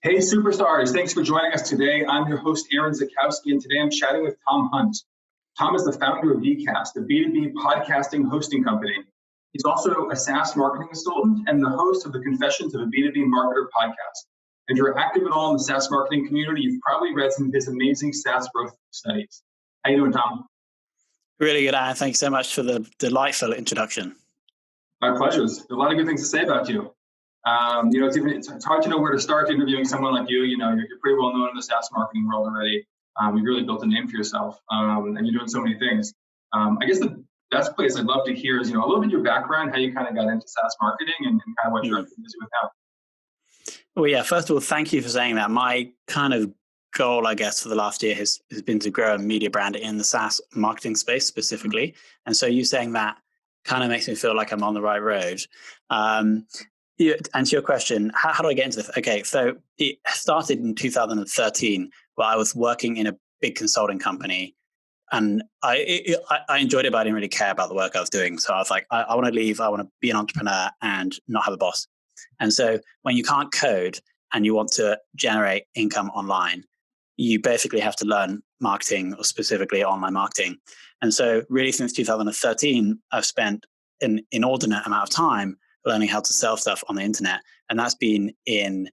Hey, superstars. Thanks for joining us today. I'm your host, Aaron Zakowski, and today I'm chatting with Tom Hunt. Tom is the founder of bCast, a B2b podcasting hosting company. He's also a SaaS marketing consultant and the host of the Confessions of a B2b Marketer podcast. If you're active at all in the SaaS marketing community, you've probably read some of his amazing SaaS growth studies. How you doing, Tom? Really good, Aaron. Thank you so much for the delightful introduction. My pleasure. There's a lot of good things to say about you. It's hard to know where to start interviewing someone like you. You're pretty well known in the SaaS marketing world already. You've really built a name for yourself, and you're doing so many things. I guess the best place I'd love to hear is, a little bit of your background, how you kind of got into SaaS marketing, and kind of what you're busy with now. Well, yeah. First of all, thank you for saying that. My kind of goal, I guess, for the last year has been to grow a media brand in the SaaS marketing space specifically. Mm-hmm. And so you saying that kind of makes me feel like I'm on the right road. To answer your question, how do I get into this? Okay, so it started in 2013 where I was working in a big consulting company, and I enjoyed it, but I didn't really care about the work I was doing. So I was like, I want to leave. I want to be an entrepreneur and not have a boss. And so when you can't code and you want to generate income online, you basically have to learn marketing, or specifically online marketing. And so really since 2013, I've spent an inordinate amount of time learning how to sell stuff on the internet. And that's been in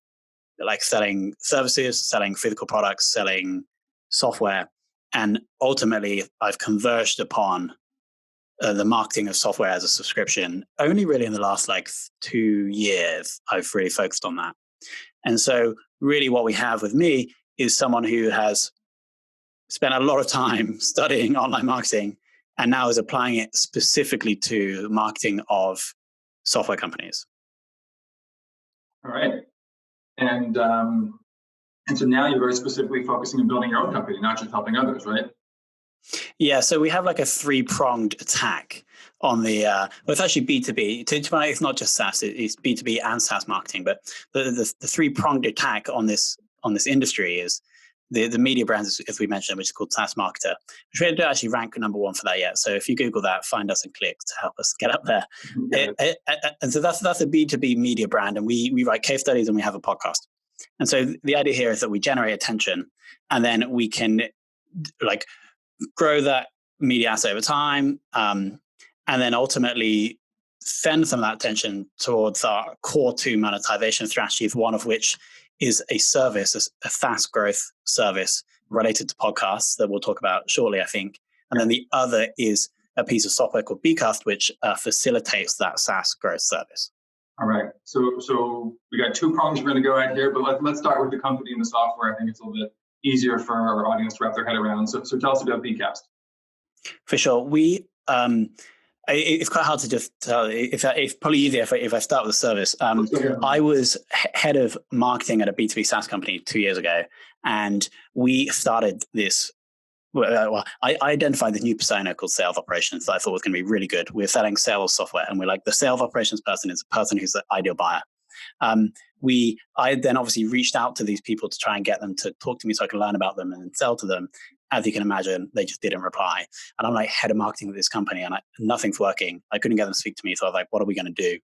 like selling services, selling physical products, selling software. And ultimately, I've converged upon the marketing of software as a subscription. Only really in the last 2 years, I've really focused on that. And so really what we have with me is someone who has spent a lot of time studying online marketing and now is applying it specifically to marketing of software companies. All right. And so now you're very specifically focusing on building your own company, not just helping others, right? Yeah. So we have a 3-pronged attack on the, it's actually B2B. It's not just SaaS, it's B2B and SaaS marketing. But the 3-pronged attack on this industry is the media brands, as we mentioned, which is called SaaS Marketer, which we don't actually rank number 1 for that yet. So if you Google that, find us and click to help us get up there. Okay. And so that's a B2B media brand. And we write case studies and we have a podcast. And so the idea here is that we generate attention and then we can grow that media asset over time. And then ultimately send some of that attention towards our core 2 monetization strategies, one of which is a service, a fast growth service related to podcasts that we'll talk about shortly, I think. And then the other is a piece of software called bCast, which facilitates that SaaS growth service. All right. So we got 2 prongs we're going to go at here, but let's start with the company and the software. I think it's a little bit easier for our audience to wrap their head around. So tell us about bCast. For sure. It's quite hard to just tell. It's probably easier if I start with the service. I was head of marketing at a B2B SaaS company 2 years ago, and we started this. I identified this new persona called sales operations that I thought was going to be really good. We're selling sales software, and we're like, the sales operations person is the person who's the ideal buyer. I then obviously reached out to these people to try and get them to talk to me so I can learn about them and sell to them. As you can imagine, they just didn't reply. And I'm head of marketing of this company and nothing's working. I couldn't get them to speak to me. So I was like, what are we going to do?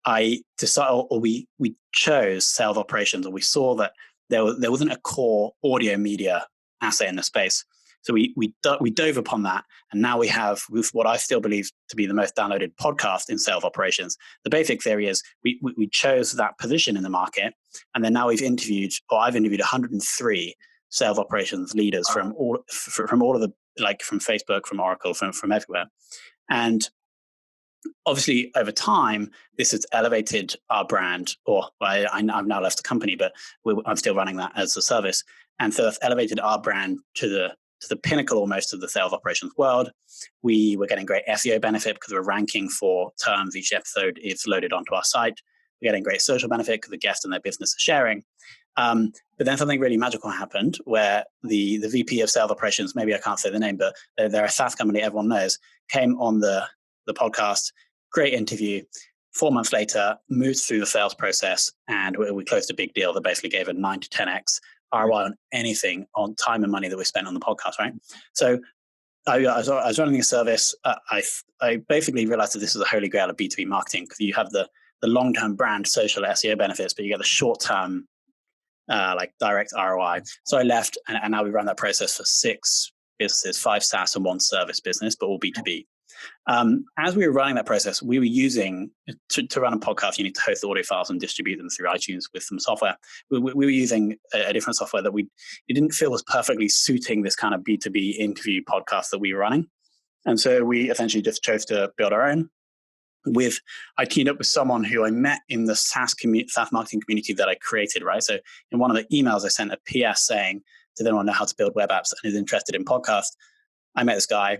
I decided, or we chose sales operations, or we saw that there wasn't a core audio media asset in the space. So we dove upon that. And now we have what I still believe to be the most downloaded podcast in sales operations. The basic theory is we chose that position in the market. And then now I've interviewed 103 sales operations leaders from all of the, from Facebook, from Oracle, from everywhere. And obviously over time, this has elevated our brand, I've now left the company, but I'm still running that as a service. And so it's elevated our brand to the pinnacle almost of the sales operations world. We were getting great SEO benefit because we're ranking for terms. Each episode is loaded onto our site. We're getting great social benefit because the guest and their business are sharing. But then something really magical happened where the VP of sales operations, maybe I can't say the name, but they're a SaaS company everyone knows, came on the podcast, great interview. 4 months later, moved through the sales process, and we closed a big deal that basically gave a 9 to 10x ROI on anything, on time and money that we spent on the podcast, right? So I was running a service. I basically realized that this is a holy grail of B2B marketing because you have the long-term brand social SEO benefits, but you get the short-term like direct ROI. So I left, and now we run that process for 6 businesses, 5 SaaS and 1 service business, but all B2B. As we were running that process, we were using, to run a podcast, you need to host the audio files and distribute them through iTunes with some software. We were using a different software that it didn't feel was perfectly suiting this kind of B2B interview podcast that we were running. And so we essentially just chose to build our own. I teamed up with someone who I met in the SaaS marketing community that I created, right? So in one of the emails, I sent a PS saying, does anyone know how to build web apps and is interested in podcasts? I met this guy.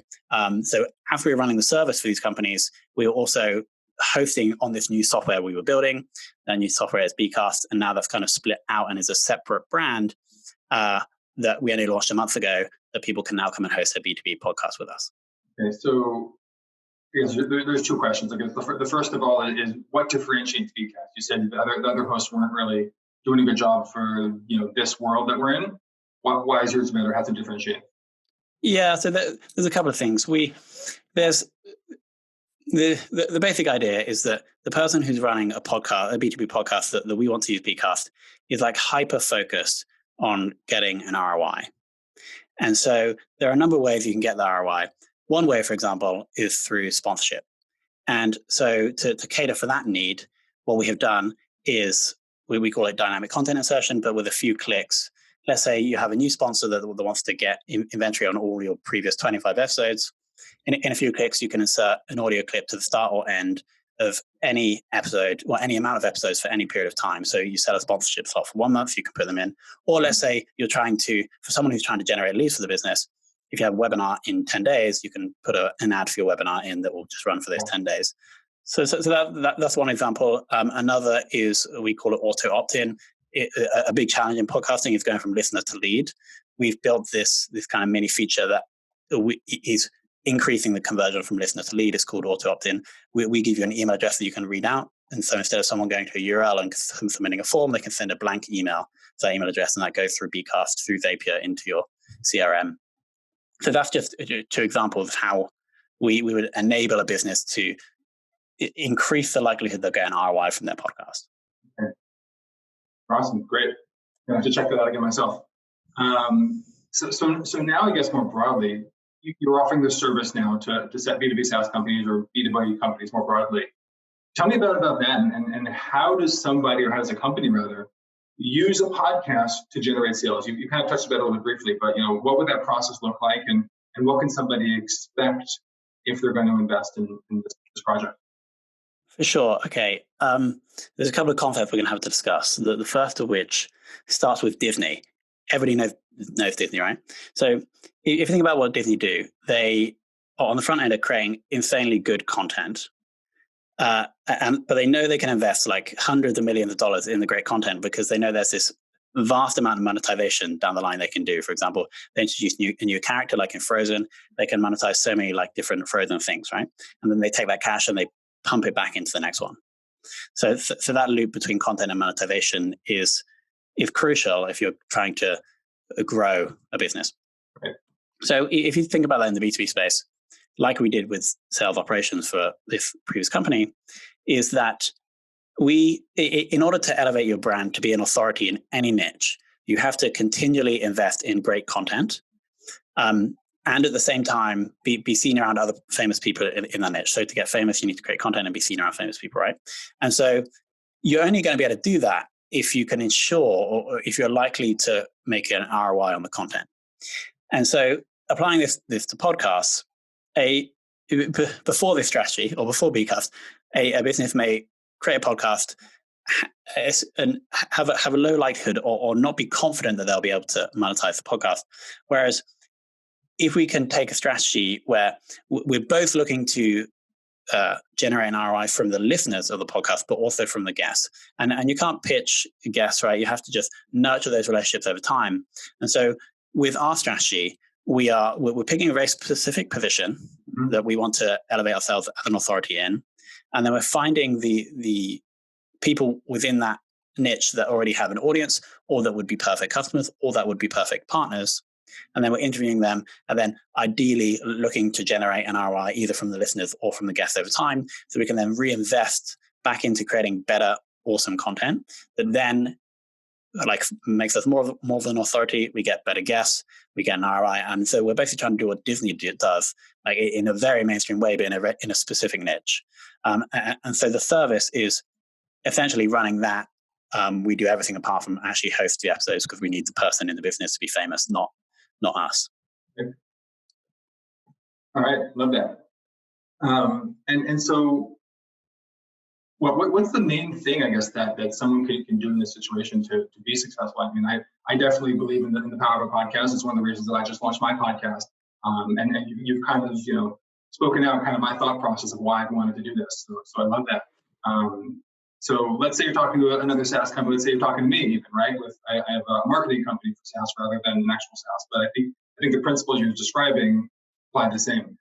So after we were running the service for these companies, we were also hosting on this new software we were building. That new software is bCast, and now that's kind of split out and is a separate brand that we only launched a month ago, that people can now come and host a B2B podcast with us. Okay, so there's 2 questions. I guess the first of all is what differentiates bCast? You said the other hosts weren't really doing a good job for this world that we're in. Why is yours better? How does it differentiate? Yeah, so there's a couple of things. There's the basic idea is that the person who's running a podcast, a B2B podcast that we want to use bCast, is like hyper focused on getting an ROI. And so there are a number of ways you can get the ROI. One way, for example, is through sponsorship. And so to cater for that need, what we have done is we call it dynamic content insertion, but with a few clicks. Let's say you have a new sponsor that wants to get inventory on all your previous 25 episodes. In a few clicks, you can insert an audio clip to the start or end of any episode, or any amount of episodes for any period of time. So you set a sponsorship slot for 1 month, you can put them in. Or let's say you're for someone who's trying to generate leads for the business, if you have a webinar in 10 days, you can put an ad for your webinar in that will just run for those 10 days. So that's one example. Another is, we call it auto opt-in. A big challenge in podcasting is going from listener to lead. We've built this kind of mini feature that is increasing the conversion from listener to lead. It's called auto opt-in. We give you an email address that you can read out. And so instead of someone going to a URL and submitting a form, they can send a blank email to that email address, and that goes through bCast through Zapier into your CRM. So that's just 2 examples of how we would enable a business to increase the likelihood they'll get an ROI from their podcast. Okay. Awesome. Great. I have to check that out again myself. So now, I guess more broadly, you're offering this service now to B2B SaaS companies or B2B companies more broadly. Tell me about that and how does somebody, or how does a company rather, use a podcast to generate sales? You kind of touched about it a little bit briefly, but what would that process look like, and what can somebody expect if they're going to invest in this project? For sure. Okay. There's a couple of concepts we're going to have to discuss. The first of which starts with Disney. Everybody knows Disney, right? So if you think about what Disney do, they on the front end are creating insanely good content. But they know they can invest like hundreds of millions of dollars in the great content because they know there's this vast amount of monetization down the line they can do. For example, they introduce a new character like in Frozen. They can monetize so many like different Frozen things, right? And then they take that cash and they pump it back into the next one. So that loop between content and monetization is crucial if you're trying to grow a business. Okay. So if you think about that in the B2B space, like we did with sales operations for this previous company, is that in order to elevate your brand to be an authority in any niche, you have to continually invest in great content. And at the same time, be seen around other famous people in that niche. So to get famous, you need to create content and be seen around famous people, right? And so you're only going to be able to do that if you can ensure, or if you're likely to make an ROI on the content. And so applying this to podcasts, before this strategy or before bCast, a business may create a podcast and have a low likelihood or not be confident that they'll be able to monetize the podcast. Whereas if we can take a strategy where we're both looking to generate an ROI from the listeners of the podcast, but also from the guests, and you can't pitch guests, right? You have to just nurture those relationships over time. And so with our strategy, we're picking a very specific position that we want to elevate ourselves as an authority in, and then we're finding the people within that niche that already have an audience, or that would be perfect customers, or that would be perfect partners. And then we're interviewing them, and then ideally looking to generate an ROI either from the listeners or from the guests over time, so we can then reinvest back into creating better, awesome content that then like makes us more of an authority. We get better guests, we get an ROI, and so we're basically trying to do what Disney does, like in a very mainstream way, but in a specific niche. And so the service is essentially running that. We do everything apart from actually host the episodes because we need the person in the business to be famous, not us. Okay. All right, love that. And so, what's the main thing, I guess, that someone can do in this situation to be successful? I mean, I definitely believe in the power of a podcast. It's one of the reasons that I just launched my podcast. And you've kind of, spoken out kind of my thought process of why I wanted to do this. So I love that. So let's say you're talking to another SaaS company. Let's say you're talking to me, even, right? I have a marketing company for SaaS rather than an actual SaaS. But I think the principles you're describing apply the same.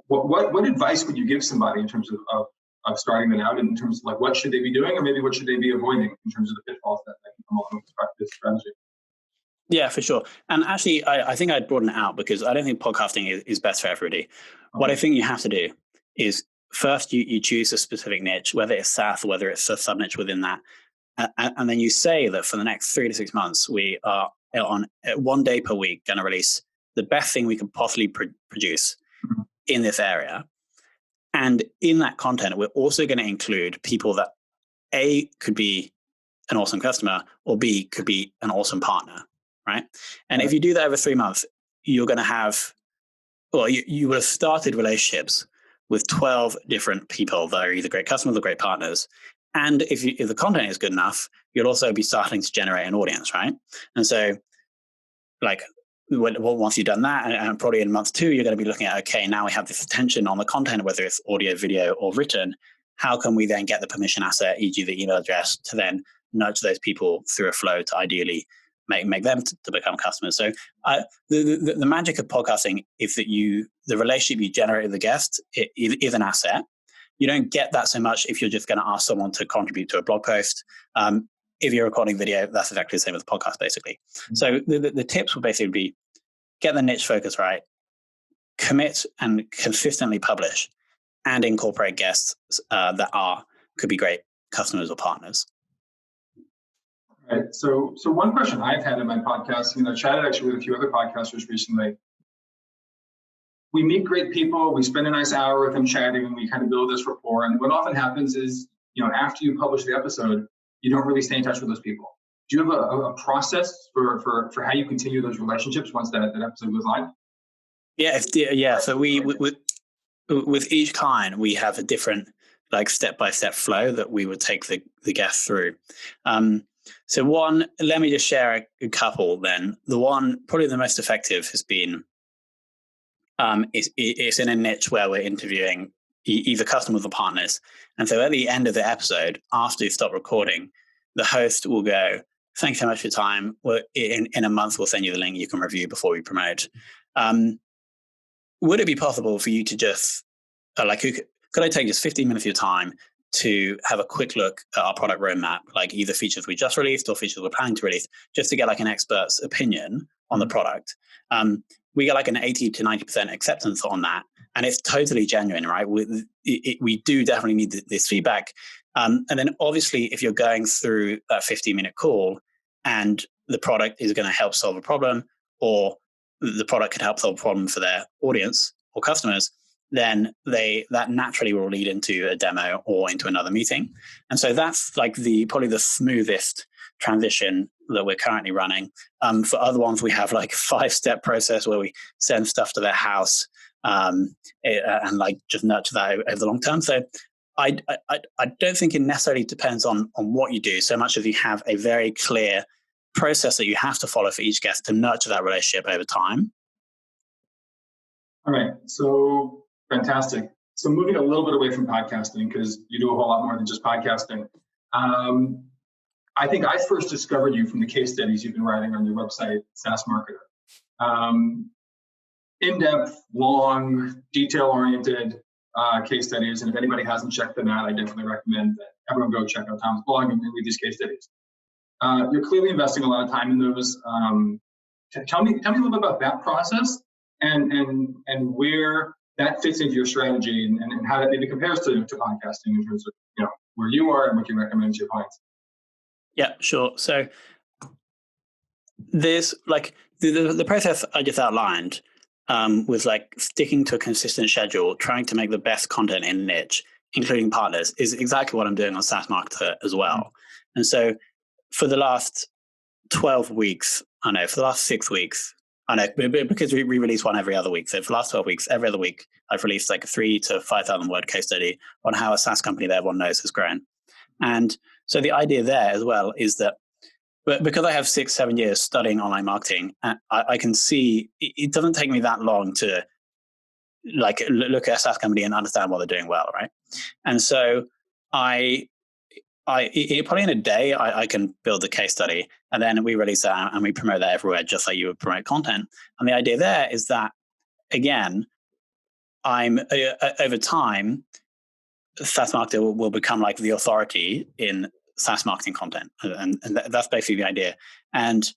What advice would you give somebody in terms of starting that out, in terms of like what should they be doing, or maybe what should they be avoiding in terms of the pitfalls that can come along with this strategy? Yeah, for sure. And actually, I think I'd broaden it out because I don't think podcasting is best for everybody. Okay. What I think you have to do is first you choose a specific niche, whether it's SaaS or whether it's a sub niche within that. And then you say that for the next 3 to 6 months, we are on 1 day per week going to release the best thing we can possibly produce in this area. And in that content, we're also going to include people that A, could be an awesome customer, or B, could be an awesome partner, right? And if you do that over 3 months, you're going to have, you will have started relationships with 12 different people that are either great customers or great partners. And if the content is good enough, you'll also be starting to generate an audience, right? And so, like, once you've done that, and probably in month 2, you're going to be looking at, okay, now we have this attention on the content, whether it's audio, video, or written. How can we then get the permission asset, e.g. the email address, to then nurture those people through a flow to ideally make them to become customers? So the magic of podcasting is that the relationship you generate with the guest is an asset. You don't get that so much if you're just going to ask someone to contribute to a blog post. If you're recording video, that's exactly the same as the podcast, basically. Mm-hmm. So the tips will basically be get the niche focus right, commit and consistently publish, and incorporate guests that could be great customers or partners. Right. So one question I've had in my podcast, I chatted actually with a few other podcasters recently. We meet great people, we spend a nice hour with them chatting, and we kind of build this rapport. And what often happens is, after you publish the episode, you don't really stay in touch with those people. Do you have a process for how you continue those relationships once that episode goes live? Yeah. So we with each client, we have a different step-by-step flow that we would take the guest through. So one, let me just share a couple then. The one, probably the most effective, has been, it's in a niche where we're interviewing either customers or partners. And so at the end of the episode, after you stop recording, the host will go, thanks so much for your time. In a month, we'll send you the link you can review before we promote. Would it be possible for you to just, could I take just 15 minutes of your time to have a quick look at our product roadmap, like either features we just released or features we're planning to release, just to get an expert's opinion on the product? We get an 80 to 90% acceptance on that. And it's totally genuine, right? We do definitely need this feedback. And then obviously, if you're going through that 15-minute call and the product is going to help solve a problem, or the product could help solve a problem for their audience or customers, then that naturally will lead into a demo or into another meeting. And so that's probably the smoothest transition that we're currently running. For other ones, we have a 5-step process where we send stuff to their house and just nurture that over the long term. So I don't think it necessarily depends on what you do so much as you have a very clear process that you have to follow for each guest to nurture that relationship over time. All right. So fantastic. So moving a little bit away from podcasting, because you do a whole lot more than just podcasting. I think I first discovered you from the case studies you've been writing on your website, SaaS Marketer. In-depth, long, detail-oriented case studies. And if anybody hasn't checked them out, I definitely recommend that everyone go check out Tom's blog and read these case studies. You're clearly investing a lot of time in those. Tell me a little bit about that process and where that fits into your strategy and how that maybe compares to podcasting in terms of where you are and what you recommend to your clients. Yeah, sure. So there's like the process I just outlined was like sticking to a consistent schedule, trying to make the best content in niche, including partners, is exactly what I'm doing on SaaS Marketer as well. And so for the last 12 weeks, for the last 6 weeks, because we release one every other week. So for the last 12 weeks, every other week, I've released like a 3,000 to 5,000 word case study on how a SaaS company that everyone knows has grown. And so the idea there as well is that, but because I have 6-7 years studying online marketing, I can see it doesn't take me that long to like look at a SaaS company and understand what they're doing well, right? And so probably in a day I can build the case study, and then we release that and we promote that everywhere, just like you would promote content. And the idea there is that, again, I'm over time, SaaS Marketer will become like the authority in SaaS marketing content, and that's basically the idea. And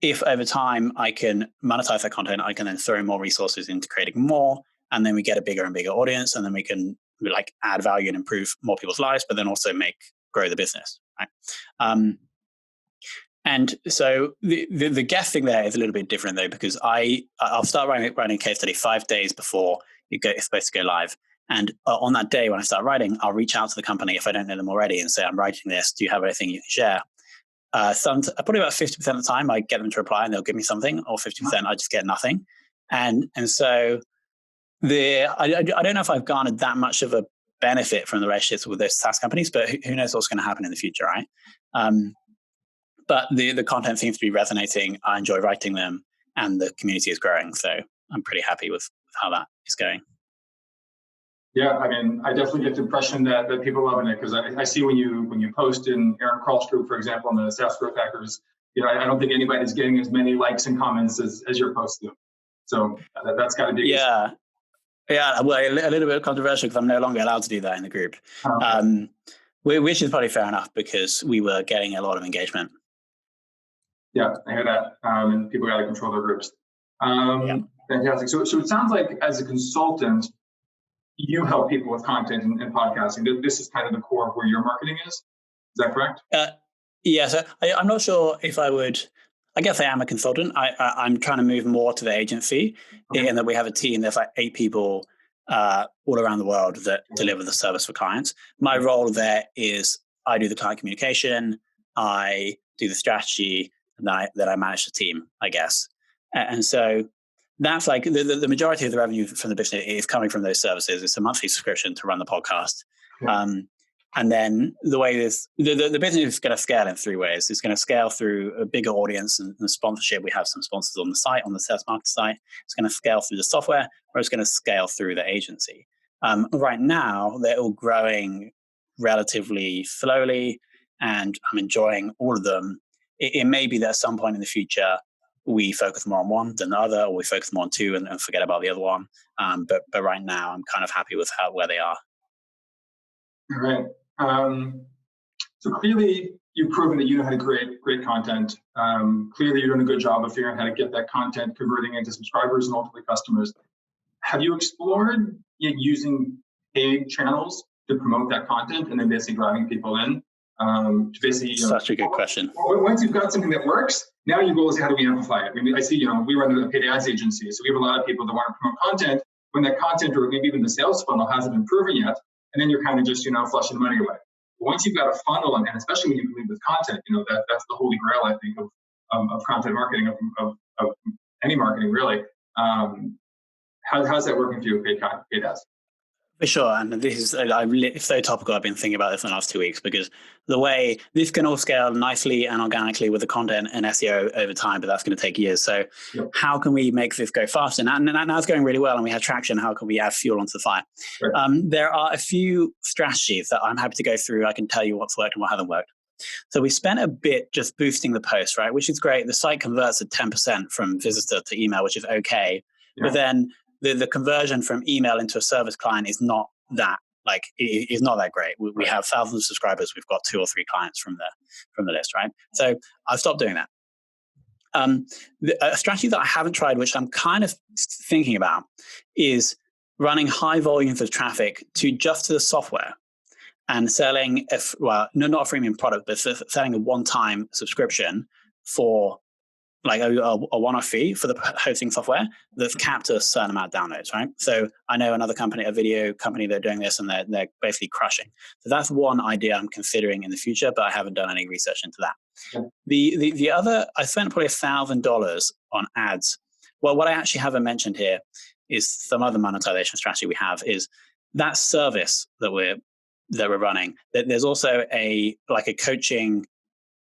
if over time I can monetize that content, I can then throw more resources into creating more, and then we get a bigger and bigger audience, and then we can like add value and improve more people's lives, but then also grow the business, right? And so the guest thing there is a little bit different though, because I'll start writing a case study 5 days before it's supposed to go live. And on that day when I start writing, I'll reach out to the company if I don't know them already and say, I'm writing this. Do you have anything you can share? Probably about 50% of the time I get them to reply and they'll give me something, or 50% I just get nothing. And so I don't know if I've garnered that much of a benefit from the relationships with those SaaS companies, but who knows what's going to happen in the future, right? But the content seems to be resonating. I enjoy writing them, and the community is growing. So I'm pretty happy with how that is going. Yeah, I mean, I definitely get the impression that people are loving it, because I see when you post in Aaron Krall's group, for example, on the SaaS Growth Hackers, I don't think anybody's getting as many likes and comments as your posts do. So that's got to be yeah. Well, a little bit controversial because I'm no longer allowed to do that in the group, which is probably fair enough because we were getting a lot of engagement. Yeah, I hear that, and people got to control their groups. Fantastic. So it sounds like as a consultant, you help people with content and podcasting. This is kind of the core of where your marketing is. Is that correct? Yeah. So I'm not sure if I would. I guess I am a consultant. I'm trying to move more to the agency, in that we have a team. There's like 8 people all around the world that deliver the service for clients. My role there is I do the client communication, I do the strategy, and that I manage the team, I guess. And so that's like the majority of the revenue from the business is coming from those services. It's a monthly subscription to run the podcast. And then the way the business is going to scale in 3 ways. It's going to scale through a bigger audience and sponsorship. We have some sponsors on the site, on the SaaS Marketer site. It's going to scale through the software, or it's going to scale through the agency. Right now, they're all growing relatively slowly, and I'm enjoying all of them. It may be that at some point in the future, we focus more on one than the other, or we focus more on 2 and forget about the other one. But right now, I'm kind of happy with where they are. All right. So clearly, you've proven that you know how to create great content. Clearly, you're doing a good job of figuring out how to get that content converting into subscribers and ultimately customers. Have you explored using paid channels to promote that content and then basically driving people in? To basically, such a good question. Once you've got something that works, now your goal is how do we amplify it? I mean, I see, we run a paid ads agency, so we have a lot of people that want to promote content when that content or maybe even the sales funnel hasn't been proven yet, and then you're kind of just flushing money away. But once you've got a funnel, and especially when you can lead with content, that's the holy grail, I think, of content marketing, of any marketing really. How's that working for you, paid ads? For sure, and this is it's so topical. I've been thinking about this in the last 2 weeks, because the way this can all scale nicely and organically with the content and SEO over time, but that's going to take years. So how can we make this go faster? And now it's going really well and we have traction. How can we add fuel onto the fire? Right. There are a few strategies that I'm happy to go through. I can tell you what's worked and what hasn't worked. So we spent a bit just boosting the post, right? Which is great. The site converts at 10% from visitor to email, which is okay. But then the conversion from email into a service client is not that is not that great. We have thousands of subscribers. We've got 2 or 3 clients from the list, right? So I've stopped doing that. A strategy that I haven't tried, which I'm kind of thinking about, is running high volumes of traffic to the software, and selling, not a freemium product, but selling a one-time subscription for like a one-off fee for the hosting software that's capped to a certain amount of downloads, right? So I know another company, a video company, they're doing this and they're basically crushing. So that's one idea I'm considering in the future, but I haven't done any research into that. Okay. The other, I spent probably $1,000 on ads. Well, what I actually haven't mentioned here is some other monetization strategy we have is that service that we're running. There's also a coaching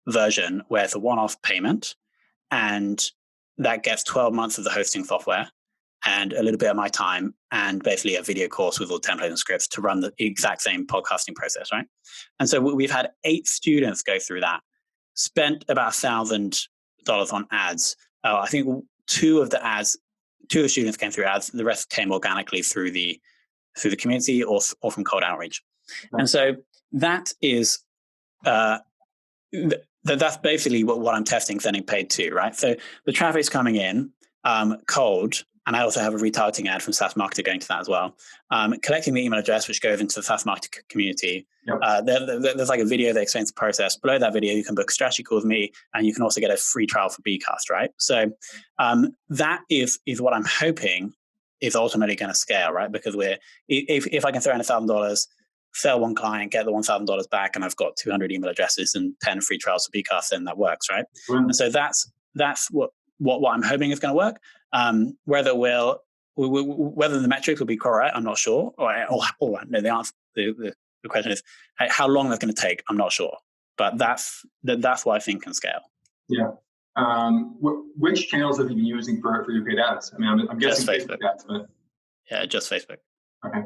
version where it's a one-off payment, and that gets 12 months of the hosting software and a little bit of my time and basically a video course with all templates and scripts to run the exact same podcasting process, right? And so we've had 8 students go through that, spent about $1,000 on ads. I think two of the students came through ads. The rest came organically through the community or from cold outreach. Okay. And so that is that's basically what I'm testing, sending paid to, right? So the traffic's coming in cold, and I also have a retargeting ad from SaaS Marketer going to that as well. Collecting the email address, which goes into the SaaS Marketer community. Yep. There's like a video that explains the process. Below that video, you can book a strategy call with me, and you can also get a free trial for bCast, right? So that is what I'm hoping is ultimately going to scale, right? Because if I can throw in $1,000, sell one client, get the $1,000 back, and I've got 200 email addresses and 10 free trials for bCast, then that works, right? Mm. And so that's what I'm hoping is going to work. Whether the metrics will be correct, I'm not sure. Or no, the answer, the question is how long that's going to take. I'm not sure, but that's what I think can scale. Yeah. Which channels have you been using for your paid ads? I mean, I'm guessing just Facebook ads, but yeah, just Facebook. Okay.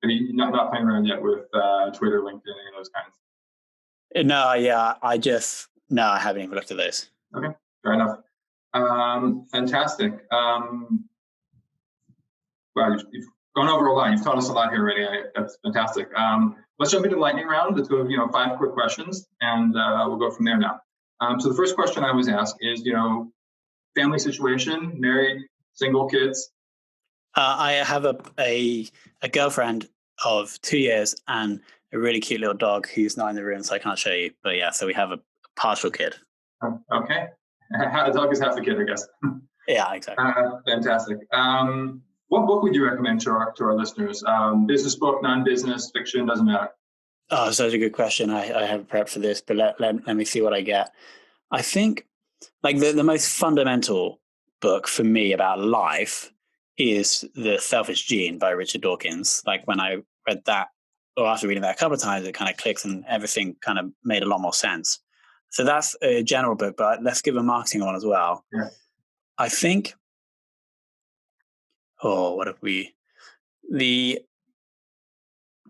You're not playing around yet with Twitter, LinkedIn, any of those kinds? No, yeah, I haven't even looked at those. Okay, fair enough. Fantastic. Wow, you've gone over a lot. You've taught us a lot here already. That's fantastic. Let's jump into the lightning round. Let's go, 5 quick questions, and we'll go from there now. So the first question I always ask is, family situation, married, single, kids? I have a girlfriend of 2 years and a really cute little dog who's not in the room, so I can't show you. But yeah, so we have a partial kid. Okay. The dog is half the kid, I guess. Yeah, exactly. Fantastic. What book would you recommend to our listeners? Business book, non-business, fiction, doesn't matter. Oh, such a good question. I have prepped for this, but let me see what I get. I think like the most fundamental book for me about life is The Selfish Gene by Richard Dawkins. Like when I read that, or after reading that a couple of times, it kind of clicks and everything kind of made a lot more sense. So that's a general book, but let's give a marketing one as well. Yeah. I think, the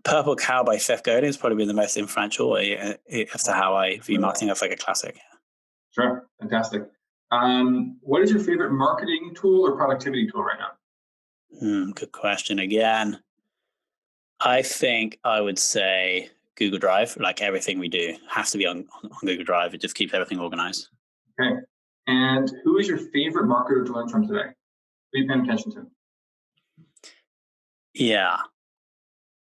Purple Cow by Seth Godin has probably been the most influential as to how I view marketing. That's like a classic. Sure, fantastic. What is your favorite marketing tool or productivity tool right now? Good question again. I think I would say Google Drive. Like everything we do has to be on Google Drive. It just keeps everything organized. Okay. And who is your favorite marketer to learn from today? Who are you paying attention to? Yeah.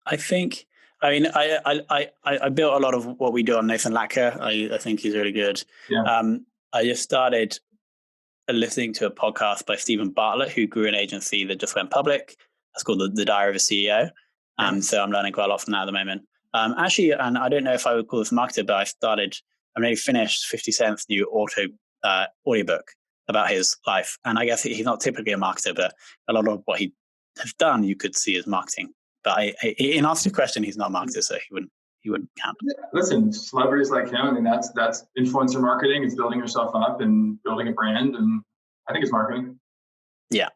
I think, I built a lot of what we do on Nathan Latka. I think he's really good. Yeah. I just started listening to a podcast by Stephen Bartlett, who grew an agency that just went public. That's called The Diary of a CEO. So I'm learning quite a lot from that at the moment. Actually, and I don't know if I would call this marketer, but I maybe finished 50 Cent's new audiobook about his life. And I guess he's not typically a marketer, but a lot of what he has done, you could see as marketing. But in answer to your question, he's not a marketer, so he wouldn't count. Yeah, listen, celebrities like him, I mean, that's influencer marketing. It's building yourself up and building a brand, and I think it's marketing. Yeah.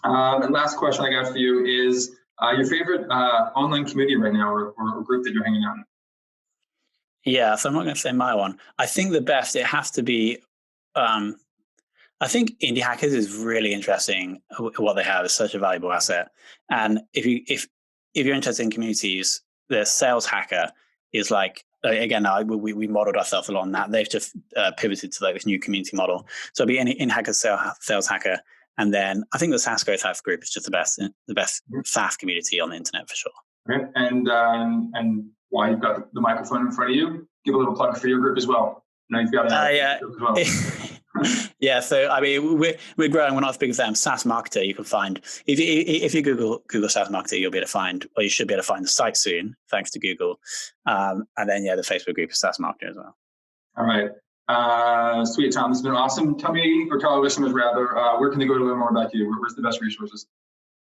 And last question I got for you is your favorite online community right now, or group that you're hanging out in? Yeah, so I'm not going to say my one. I think the best, it has to be, I think Indie Hackers is really interesting. What they have is such a valuable asset. And if you're interested in communities, the Sales Hacker is like, again, we modeled ourselves a lot on that. They've just pivoted to like this new community model. So it'll be in Hacker Sales Hacker. And then I think the SaaS Growth Hacks group is just the best SaaS community on the internet for sure. Okay. And while you've got the microphone in front of you, give a little plug for your group as well. I know you've got a group as well. Yeah, so I mean, we're growing. We're not as big as them. SaaS Marketer, you can find if you Google SaaS Marketer, you'll be able to find, or you should be able to find the site soon, thanks to Google. And then the Facebook group is SaaS Marketer as well. All right, sweet, Tom. This has been awesome. Tell me, or tell our listeners rather, where can they go to learn more about you? Where's the best resources?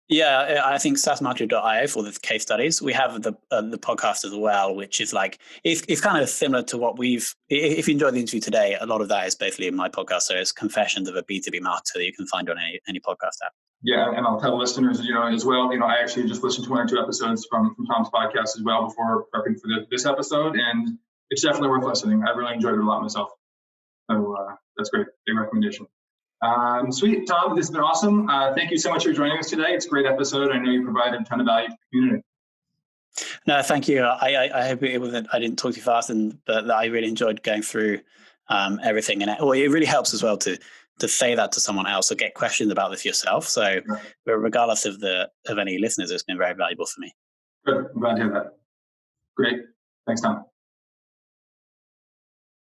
Yeah, I think saasmarketer.io for the case studies. We have the podcast as well, which is like, it's kind of similar to what if you enjoyed the interview today, a lot of that is basically in my podcast. So it's Confessions of a B2b Marketer that you can find on any podcast app. Yeah, and I'll tell listeners, as well, I actually just listened to 1 or 2 episodes from Tom's podcast as well before prepping for this episode, and it's definitely worth listening. I really enjoyed it a lot myself. So that's great. Big recommendation. Sweet, Tom, this has been awesome. Thank you so much for joining us today. It's a great episode. I know you provided a ton of value to the community. No, thank you. I hope I didn't talk too fast, but I really enjoyed going through everything. And it really helps as well to say that to someone else or get questions about this yourself. So regardless of any listeners, it's been very valuable for me. Good. I'm glad to hear that. Great. Thanks, Tom.